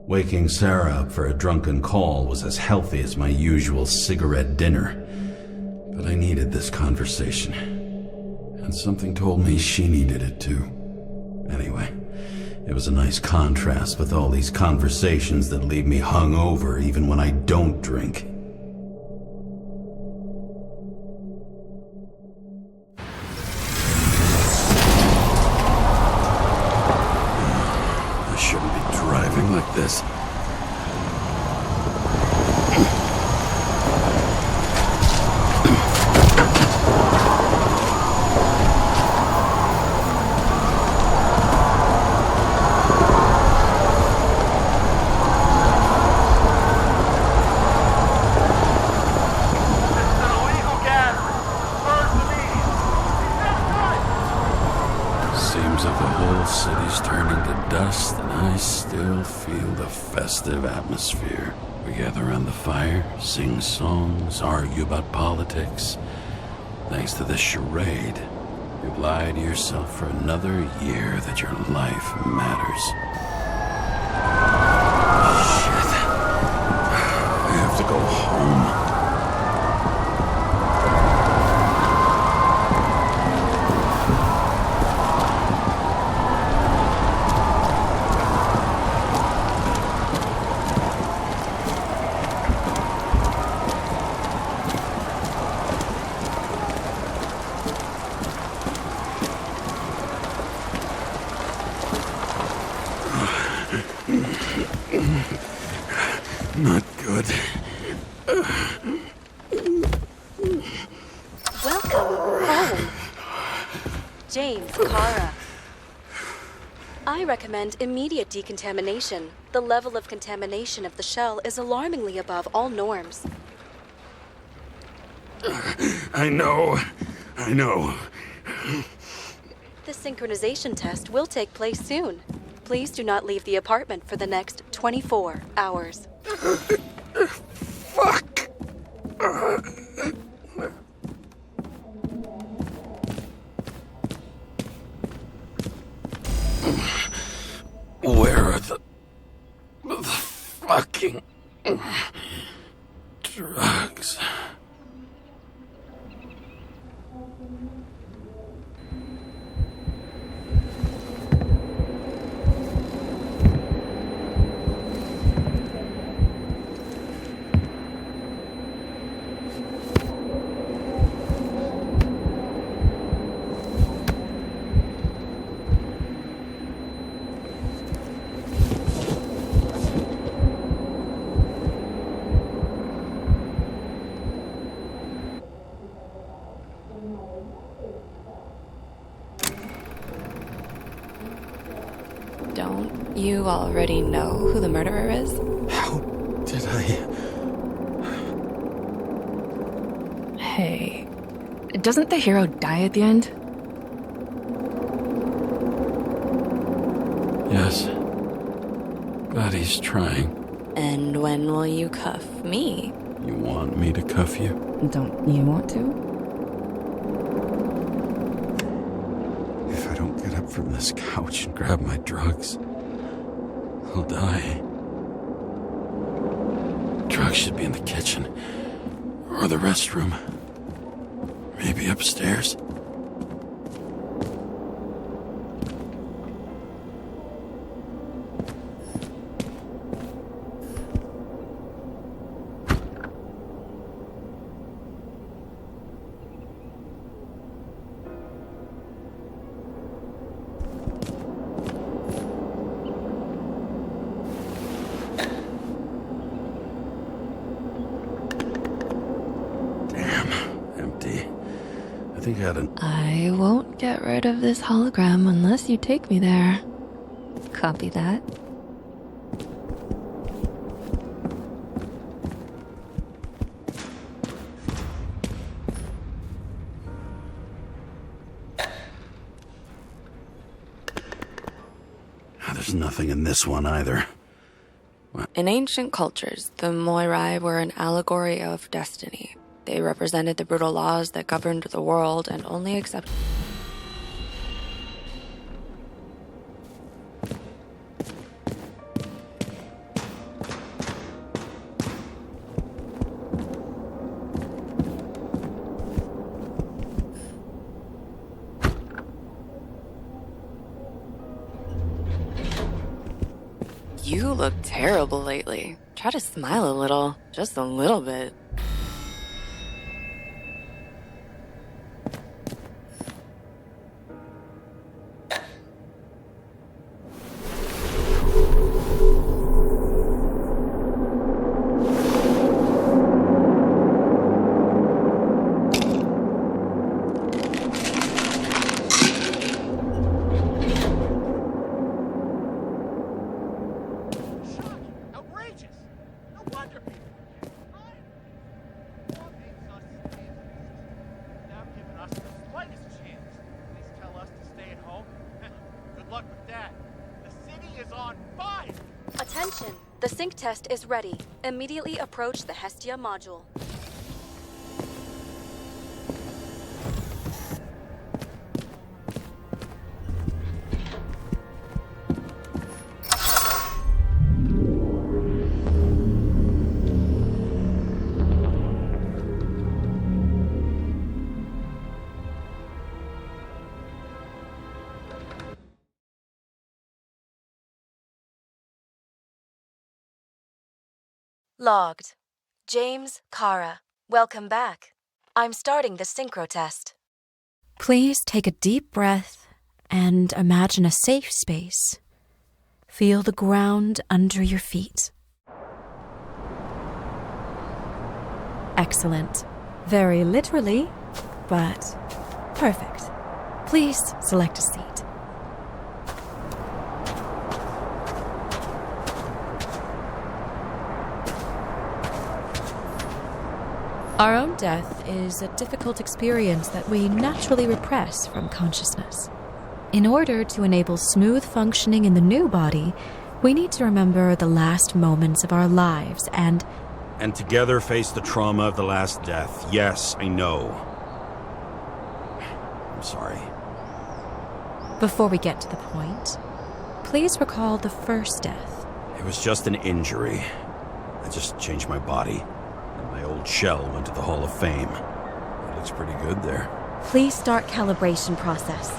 Waking Sarah up for a drunken call was as healthy as my usual cigarette dinner. But I needed this conversation. And something told me she needed it too. Anyway, it was a nice contrast with all these conversations that leave me hungover even when I don't drink. I shouldn't be driving like this. Atmosphere. We gather around the fire, sing songs, argue about politics. Thanks to this charade, you've lied to yourself for another year that your life matters. Shit. I have to go home. Not good. Welcome home. James, Kara. I recommend immediate decontamination. The level of contamination of the shell is alarmingly above all norms. I know. The synchronization test will take place soon. Please do not leave the apartment for the next 24 hours. Fuck! Where are the fucking drugs? Don't you already know who the murderer is? How did I... Hey, doesn't the hero die at the end? Yes. But he's trying. And when will you cuff me? You want me to cuff you? Don't you want to? If I don't get up from this couch and grab my drugs, I'll die. Drugs should be in the kitchen. Or the restroom. Maybe upstairs. I won't get rid of this hologram unless you take me there. Copy that. There's nothing in this one either. In ancient cultures, the Moirai were an allegory of destiny. They represented the brutal laws that governed the world and only accepted... You look terrible lately. Try to smile a little. Just a little bit. Attention! The sync test is ready. Immediately approach the Hestia module. Logged. James, Kara, welcome back. I'm starting the synchro test. Please take a deep breath and imagine a safe space. Feel the ground under your feet. Excellent. Very literally, but perfect. Please select a seat. Our own death is a difficult experience that we naturally repress from consciousness. In order to enable smooth functioning in the new body, we need to remember the last moments of our lives and together face the trauma of the last death. Yes, I know. I'm sorry. Before we get to the point, please recall the first death. It was just an injury. I just changed my body. And my old shell went to the Hall of Fame. It looks pretty good there. Please start calibration process.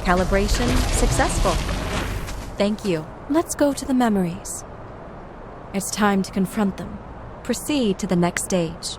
Calibration successful. Thank you. Let's go to the memories. It's time to confront them. Proceed to the next stage.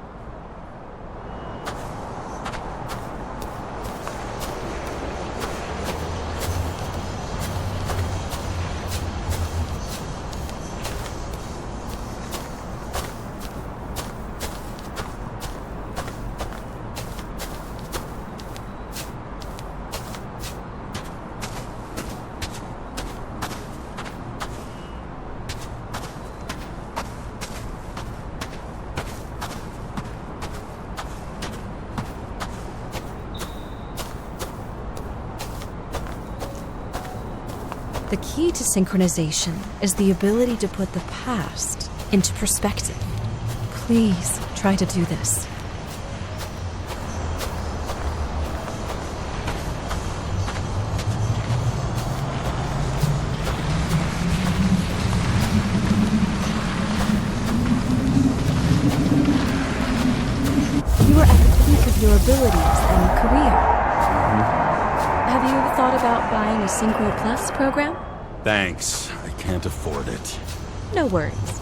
The key to synchronization is the ability to put the past into perspective. Please try to do this. You are at the peak of your abilities and career. Have you thought about buying a Synchro Plus program? Thanks. I can't afford it. No worries.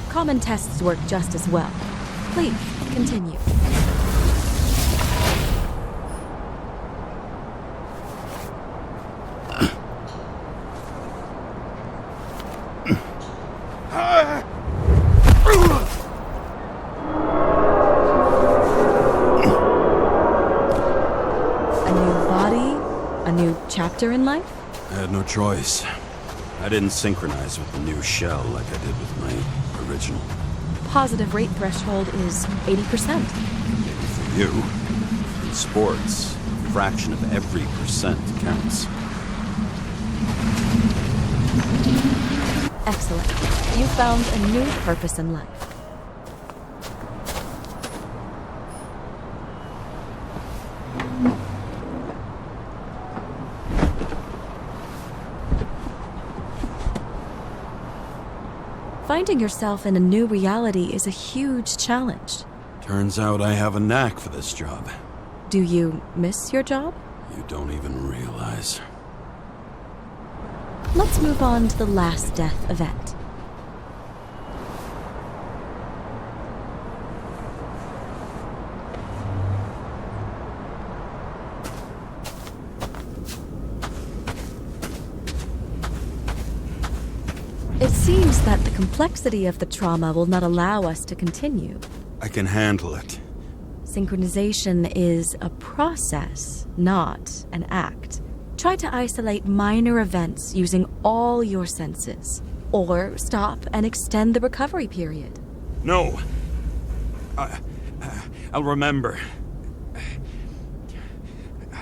Common tests work just as well. Please, continue. A new body? A new chapter in life? I had no choice. I didn't synchronize with the new shell like I did with my original. Positive rate threshold is 80%. Maybe for you. In sports, a fraction of every percent counts. Excellent. You found a new purpose in life. Finding yourself in a new reality is a huge challenge. Turns out I have a knack for this job. Do you miss your job? You don't even realize. Let's move on to the last death event. It seems that the complexity of the trauma will not allow us to continue. I can handle it. Synchronization is a process, not an act. Try to isolate minor events using all your senses, or stop and extend the recovery period. No. I'll remember.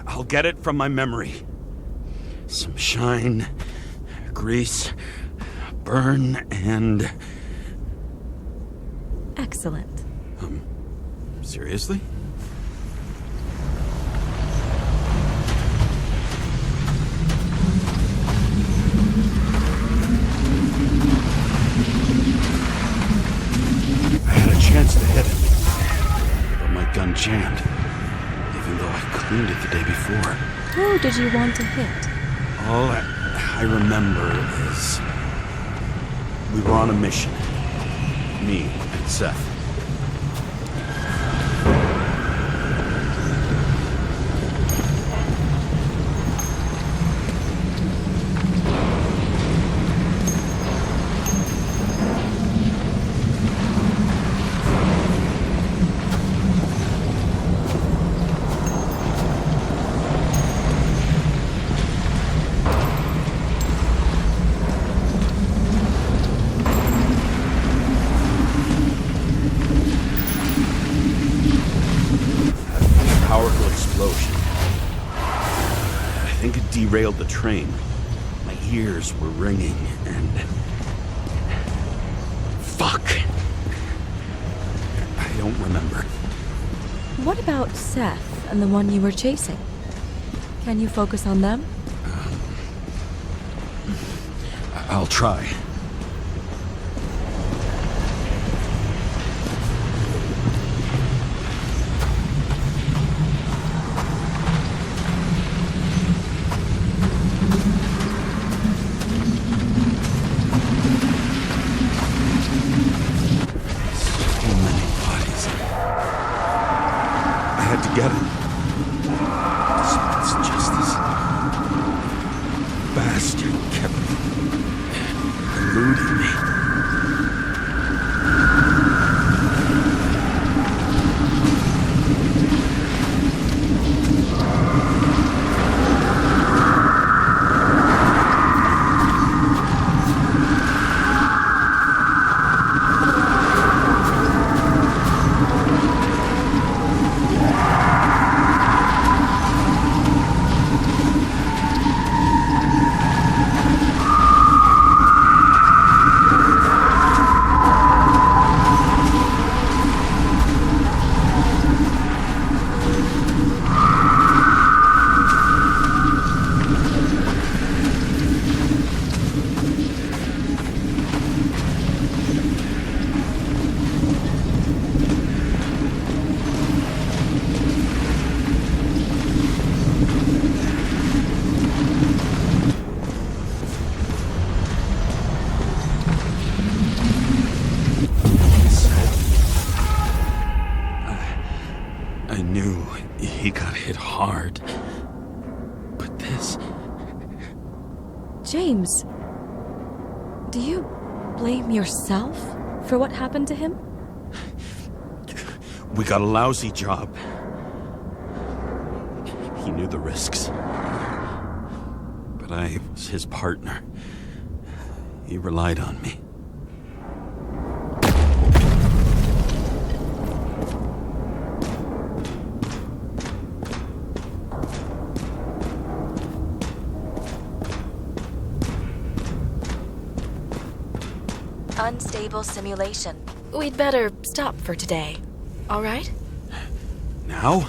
I'll get it from my memory. Some shine, grease, burn, and... Excellent. Seriously? I had a chance to hit it, but my gun jammed, even though I cleaned it the day before. Who did you want to hit? All I remember is we were on a mission. Me and Seth. Powerful explosion. I think it derailed the train. My ears were ringing and... Fuck! I don't remember. What about Seth and the one you were chasing? Can you focus on them? I'll try. Get him. It's justice. Bastard kept eluding me. I knew he got hit hard. But this... James, do you blame yourself for what happened to him? We got a lousy job. He knew the risks. But I was his partner. He relied on me. Unstable simulation. We'd better stop for today, all right? Now?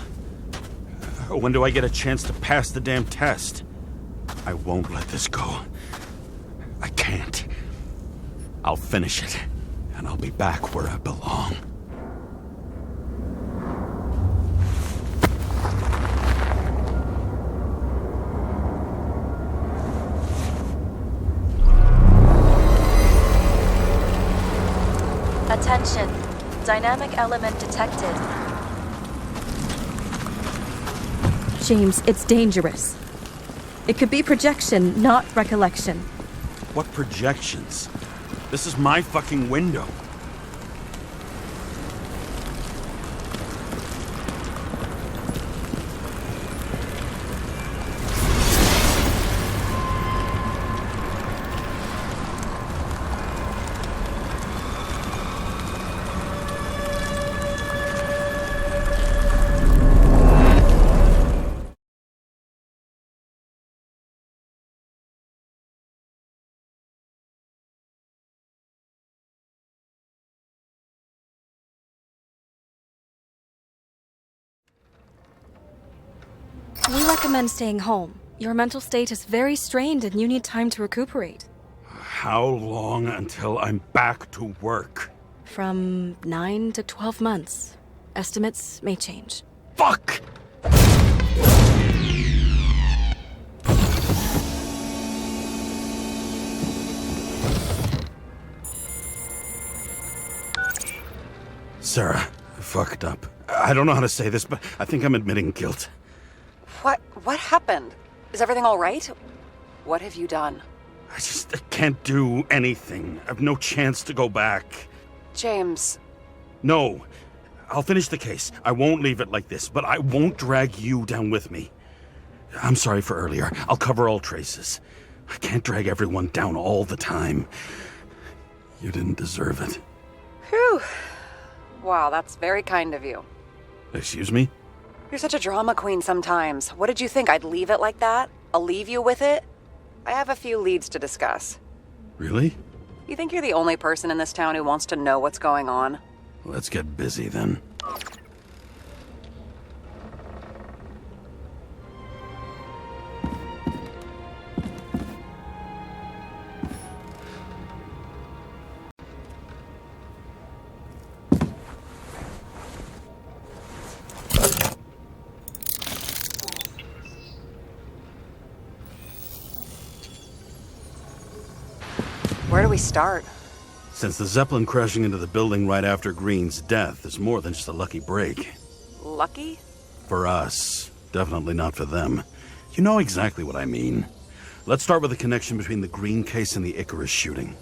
When do I get a chance to pass the damn test? I won't let this go. I can't. I'll finish it, and I'll be back where I belong. Attention. Dynamic element detected. James, it's dangerous. It could be projection, not recollection. What projections? This is my fucking window. We recommend staying home. Your mental state is very strained and you need time to recuperate. How long until I'm back to work? From 9 to 12 months. Estimates may change. Fuck! Sarah, I fucked up. I don't know how to say this, but I think I'm admitting guilt. What happened? Is everything all right? What have you done? I can't do anything. I've no chance to go back. James. No. I'll finish the case. I won't leave it like this, but I won't drag you down with me. I'm sorry for earlier. I'll cover all traces. I can't drag everyone down all the time. You didn't deserve it. Whew. Wow, that's very kind of you. Excuse me? You're such a drama queen sometimes. What did you think, I'd leave it like that? I'll leave you with it? I have a few leads to discuss. Really? You think you're the only person in this town who wants to know what's going on? Let's get busy then. Where do we start? Since the Zeppelin crashing into the building right after Green's death is more than just a lucky break. Lucky? For us. Definitely not for them. You know exactly what I mean. Let's start with the connection between the Green case and the Icarus shooting.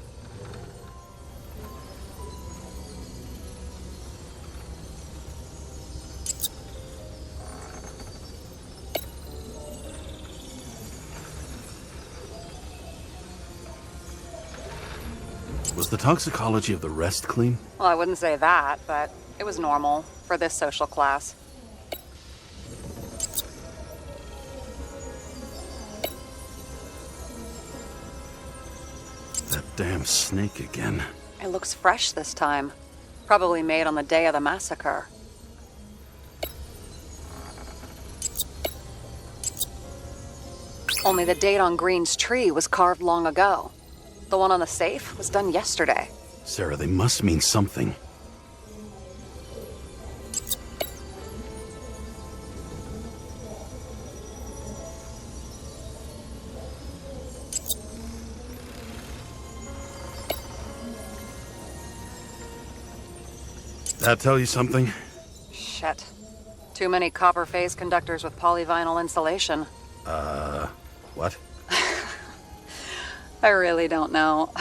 Was the toxicology of the rest clean? Well, I wouldn't say that, but it was normal for this social class. That damn snake again. It looks fresh this time. Probably made on the day of the massacre. Only the date on Green's tree was carved long ago. The one on the safe was done yesterday. Sarah, they must mean something. That tell you something? Shit. Too many copper phase conductors with polyvinyl insulation. What? I really don't know.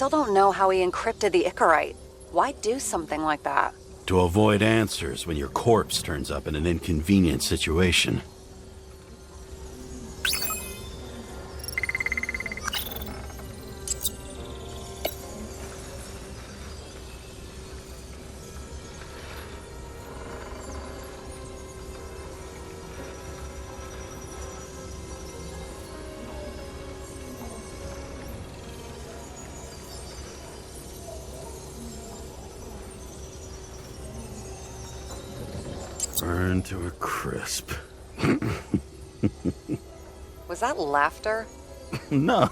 still don't know how he encrypted the Icarite. Why do something like that? To avoid answers when your corpse turns up in an inconvenient situation. Burn to a crisp. Was that laughter? No.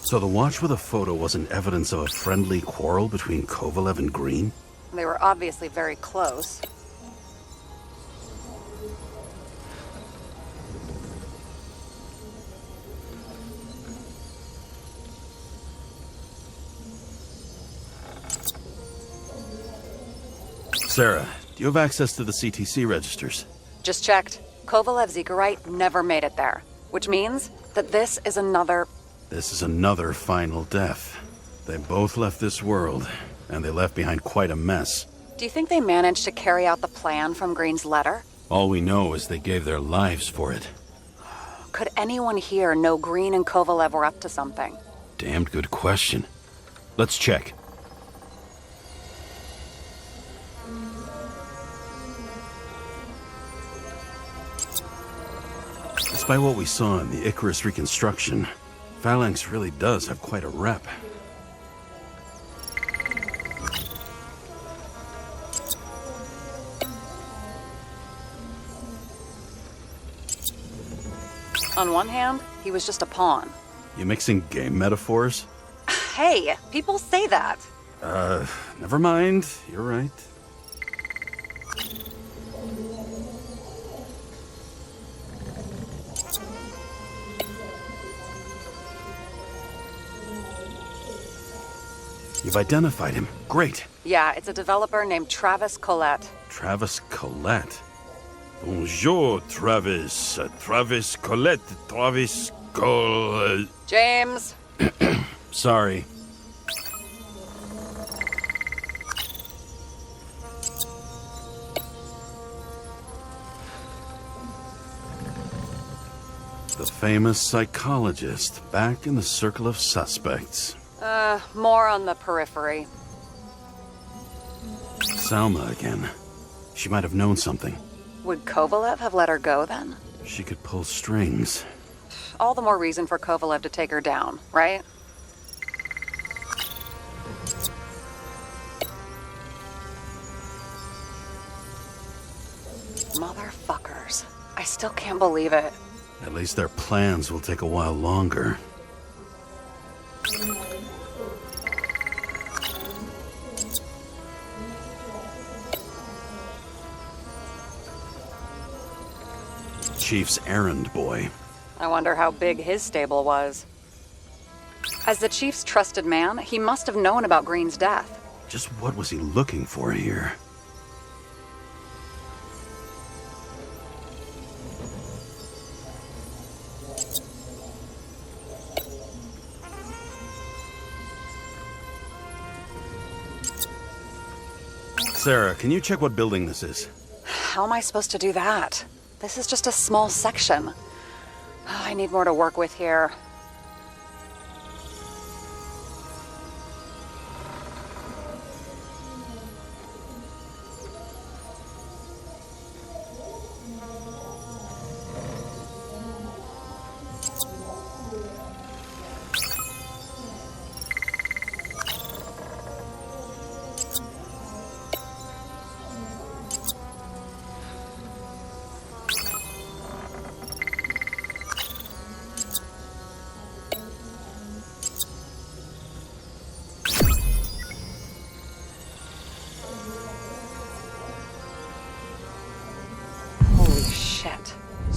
So the watch with a photo wasn't evidence of a friendly quarrel between Kovalev and Green? They were obviously very close. Sarah, do you have access to the CTC registers? Just checked. Kovalev's Icarite never made it there, which means that this is another... This is another final death. They both left this world, and they left behind quite a mess. Do you think they managed to carry out the plan from Green's letter? All we know is they gave their lives for it. Could anyone here know Green and Kovalev were up to something? Damned good question. Let's check. Despite what we saw in the Icarus reconstruction, Phalanx really does have quite a rep. On one hand, he was just a pawn. You mixing game metaphors? Hey, people say that. Never mind. You're right. You've identified him. Great. Yeah, it's a developer named Travis Collette. Travis Collette. Bonjour, Travis. Travis Collette. Travis Col... James! Sorry. The famous psychologist, back in the circle of suspects. More on the periphery. Salma again. She might have known something. Would Kovalev have let her go then? She could pull strings. All the more reason for Kovalev to take her down, right? Motherfuckers. I still can't believe it. At least their plans will take a while longer. Chief's errand boy. I wonder how big his stable was. As the Chief's trusted man, he must have known about Green's death. Just what was he looking for here? Sarah, can you check what building this is? How am I supposed to do that? This is just a small section. I need more to work with here.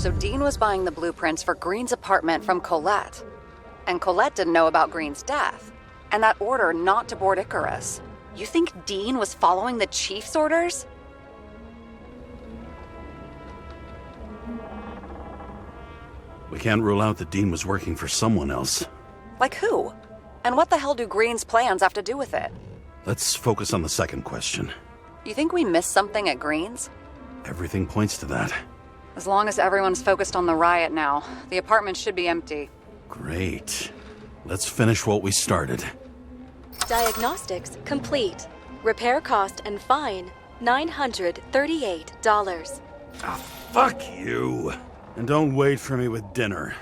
So Dean was buying the blueprints for Green's apartment from Colette. And Colette didn't know about Green's death. And that order not to board Icarus. You think Dean was following the chief's orders? We can't rule out that Dean was working for someone else. Like who? And what the hell do Green's plans have to do with it? Let's focus on the second question. You think we missed something at Green's? Everything points to that. As long as everyone's focused on the riot now, the apartment should be empty. Great. Let's finish what we started. Diagnostics complete. Repair cost and fine, $938. Ah, fuck you. And don't wait for me with dinner.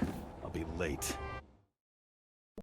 I'll be late.